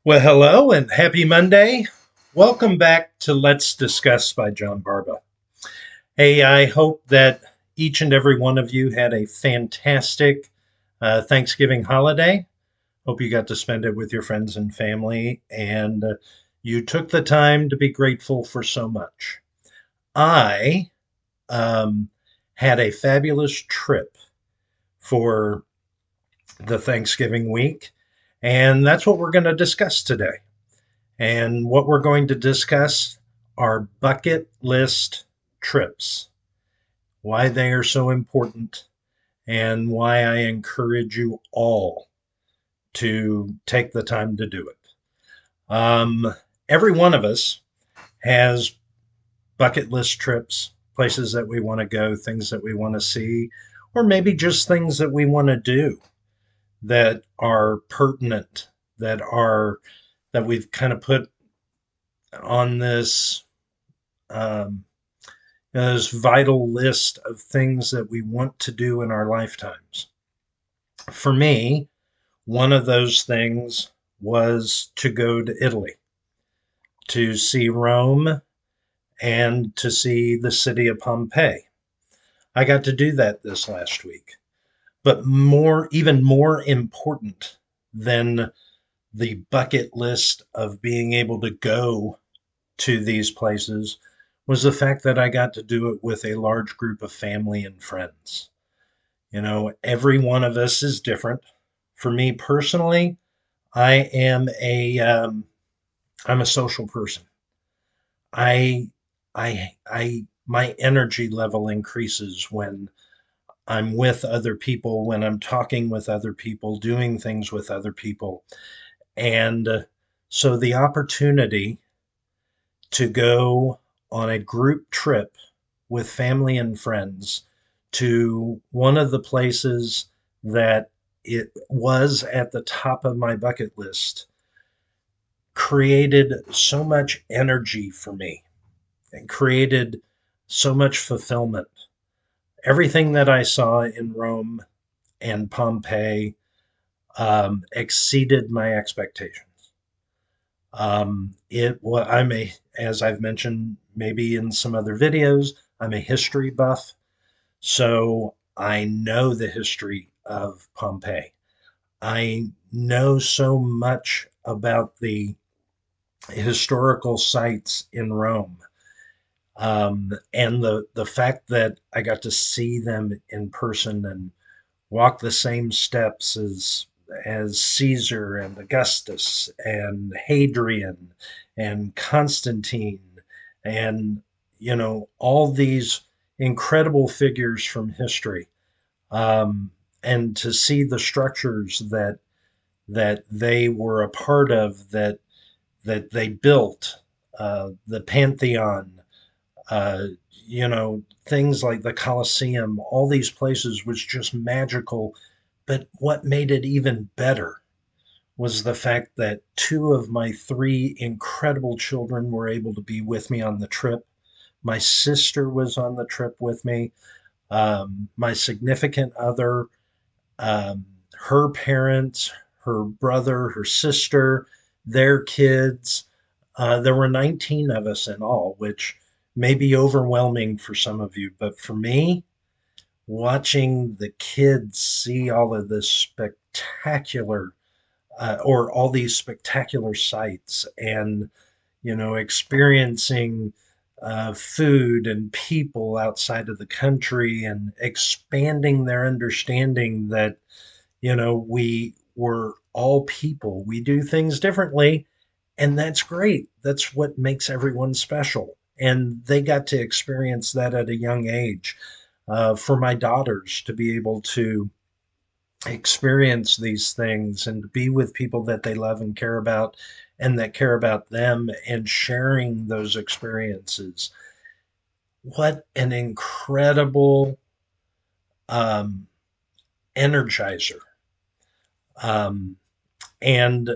Well, hello and happy Monday. Welcome back to Let's Discuss by John Barba. Hey, I hope that each and every one of you had a fantastic Thanksgiving holiday. Hope you got to spend it with your friends and family and you took the time to be grateful for so much. I um, had a fabulous trip for the Thanksgiving week, and that's what we're going to discuss today. And what we're going to discuss are bucket list trips, why they are so important, and why I encourage you all to take the time to do it. Every one of us has bucket list trips, places that we want to go, things that we want to see, or maybe just things that we want to do that are pertinent, that we've kind of put on um, this vital list of things that we want to do in our lifetimes. For me, one of those things was to go to Italy, to see Rome, and to see the city of Pompeii. I got to do that this last week. But even more important than the bucket list of being able to go to these places was the fact that I got to do it with a large group of family and friends. You know, every one of us is different. For me personally, I am I'm a social person. I my energy level increases when I'm with other people, when I'm talking with other people, doing things with other people. And so the opportunity to go on a group trip with family and friends to one of the places that it was at the top of my bucket list created so much energy for me and created so much fulfillment. Everything that I saw in Rome and Pompeii exceeded my expectations. As I've mentioned, maybe in some other videos, I'm a history buff. So I know the history of Pompeii. I know so much about the historical sites in Rome. And the fact that I got to see them in person and walk the same steps as Caesar and Augustus and Hadrian and Constantine and all these incredible figures from history, um, and to see the structures that they were a part of, that they built, the Pantheon, things like the Colosseum, all these places was just magical. But what made it even better was the fact that two of my three incredible children were able to be with me on the trip. My sister was on the trip with me. My significant other, um, her parents, her brother, her sister, their kids. There were 19 of us in all, which may be overwhelming for some of you, but for me, watching the kids see all of this spectacular, or all these spectacular sights, and experiencing food and people outside of the country, and expanding their understanding that we were all people. We do things differently, and that's great. That's what makes everyone special. And they got to experience that at a young age. For my daughters to be able to experience these things and to be with people that they love and care about, and that care about them, and sharing those experiences. What an incredible um, energizer. Um, and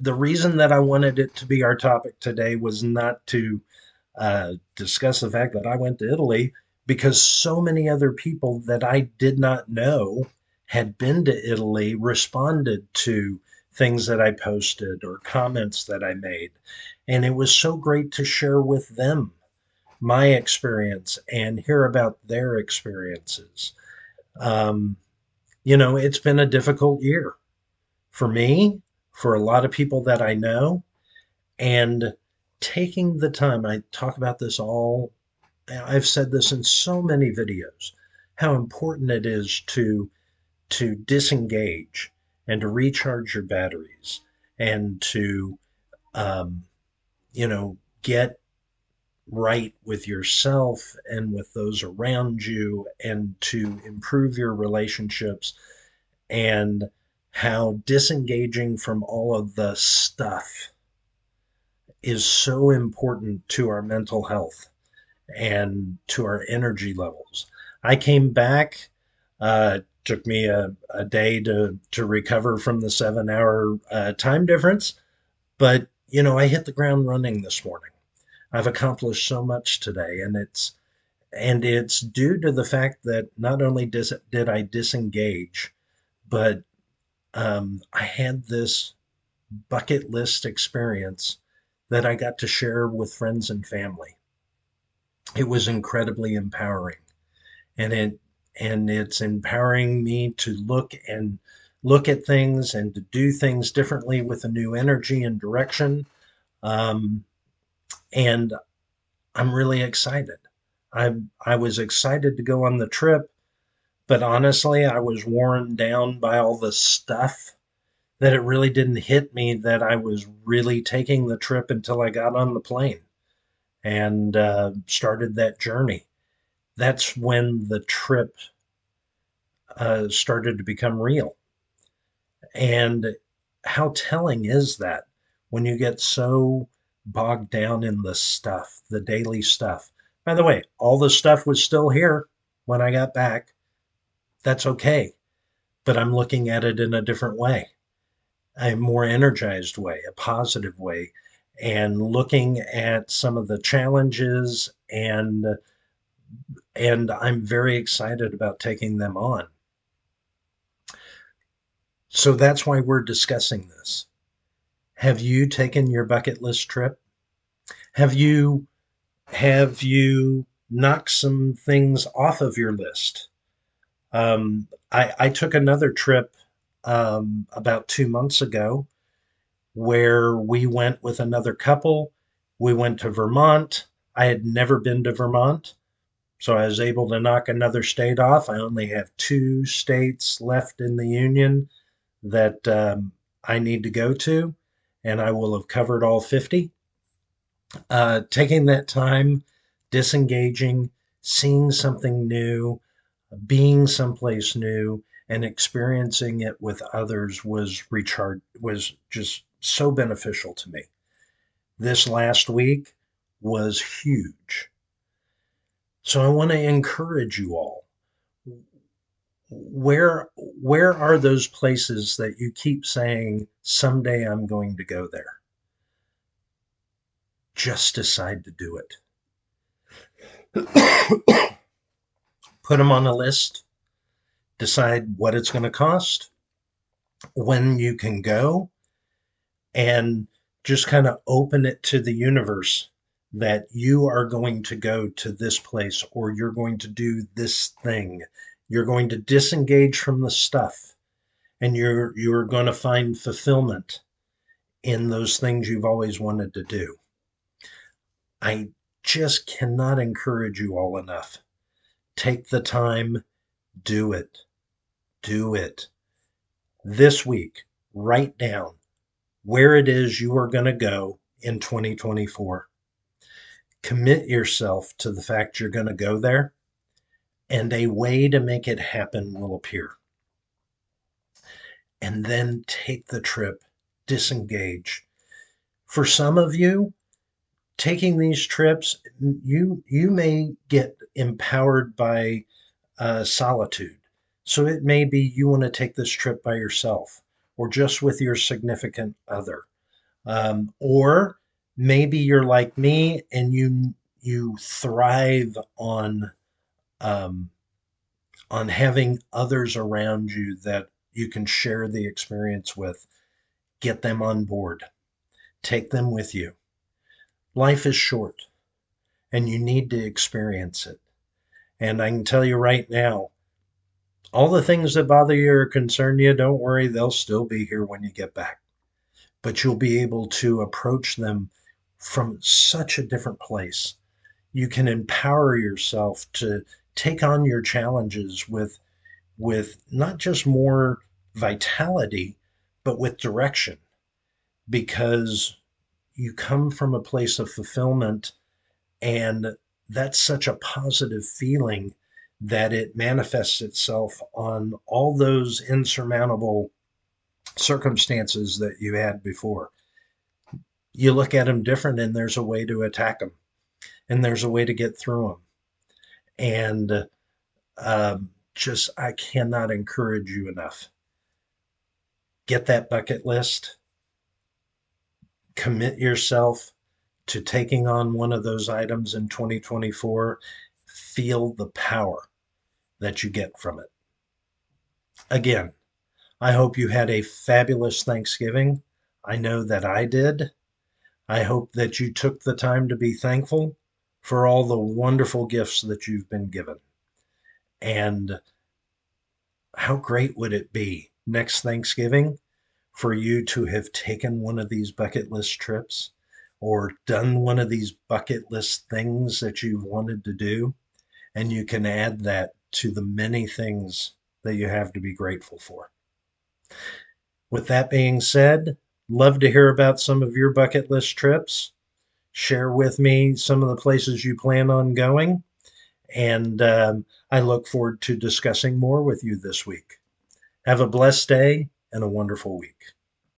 the reason that I wanted it to be our topic today was not to discuss the fact that I went to Italy, because so many other people that I did not know had been to Italy responded to things that I posted or comments that I made. And it was so great to share with them my experience and hear about their experiences. Um, it's been a difficult year for me, for a lot of people that I know, and taking the time, I talk about this all, I've said this in so many videos, how important it is to disengage and to recharge your batteries and to um, get right with yourself and with those around you and to improve your relationships, and how disengaging from all of the stuff is so important to our mental health and to our energy levels. I came back, took me a day to recover from the 7 hour time difference, but I hit the ground running this morning. I've accomplished so much today, and it's due to the fact that not only did I disengage, but I had this bucket list experience that I got to share with friends and family. It was incredibly empowering, and it's empowering me to look at things and to do things differently with a new energy and direction. Um, and I'm really excited. I was excited to go on the trip, but honestly, I was worn down by all the stuff that it really didn't hit me that I was really taking the trip until I got on the plane and started that journey. That's when the trip started to become real. And how telling is that when you get so bogged down in the stuff, the daily stuff? By the way, all the stuff was still here when I got back. That's okay. But I'm looking at it in a different way, a more energized way, a positive way, and looking at some of the challenges, and I'm very excited about taking them on. So that's why we're discussing this. Have you taken your bucket list trip? Have you knocked some things off of your list? I took another trip about 2 months ago where we went with another couple. We went to Vermont. I had never been to Vermont, so I was able to knock another state off. I only have two states left in the union that I need to go to, and I will have covered all 50. Taking that time, disengaging, seeing something new, being someplace new, and experiencing it with others was just so beneficial to me. This last week was huge. So I want to encourage you all. Where are those places that you keep saying someday I'm going to go there? Just decide to do it. Put them on a list, decide what it's going to cost, when you can go, and just kind of open it to the universe that you are going to go to this place or you're going to do this thing. You're going to disengage from the stuff, and you're going to find fulfillment in those things you've always wanted to do. I just cannot encourage you all enough. Take the time, do it. Do it. This week, write down where it is you are going to go in 2024. Commit yourself to the fact you're going to go there, and a way to make it happen will appear. And then take the trip, disengage. For some of you, taking these trips, you may get empowered by solitude. So it may be you want to take this trip by yourself or just with your significant other. Or maybe you're like me and you thrive um, on having others around you that you can share the experience with get them on board, take them with you. Life is short and you need to experience it. And I can tell you right now, all the things that bother you or concern you, don't worry, they'll still be here when you get back. But you'll be able to approach them from such a different place. You can empower yourself to take on your challenges with not just more vitality, but with direction, because you come from a place of fulfillment, and that's such a positive feeling that it manifests itself on all those insurmountable circumstances that you had before. You look at them different, and there's a way to attack them, and there's a way to get through them. And just, I cannot encourage you enough. Get that bucket list, commit yourself to taking on one of those items in 2024. Feel the power that you get from it. Again, I hope you had a fabulous Thanksgiving. I know that I did. I hope that you took the time to be thankful for all the wonderful gifts that you've been given. And how great would it be next Thanksgiving for you to have taken one of these bucket list trips or done one of these bucket list things that you've wanted to do? And you can add that to the many things that you have to be grateful for. With that being said, love to hear about some of your bucket list trips. Share with me some of the places you plan on going. And I look forward to discussing more with you this week. Have a blessed day and a wonderful week.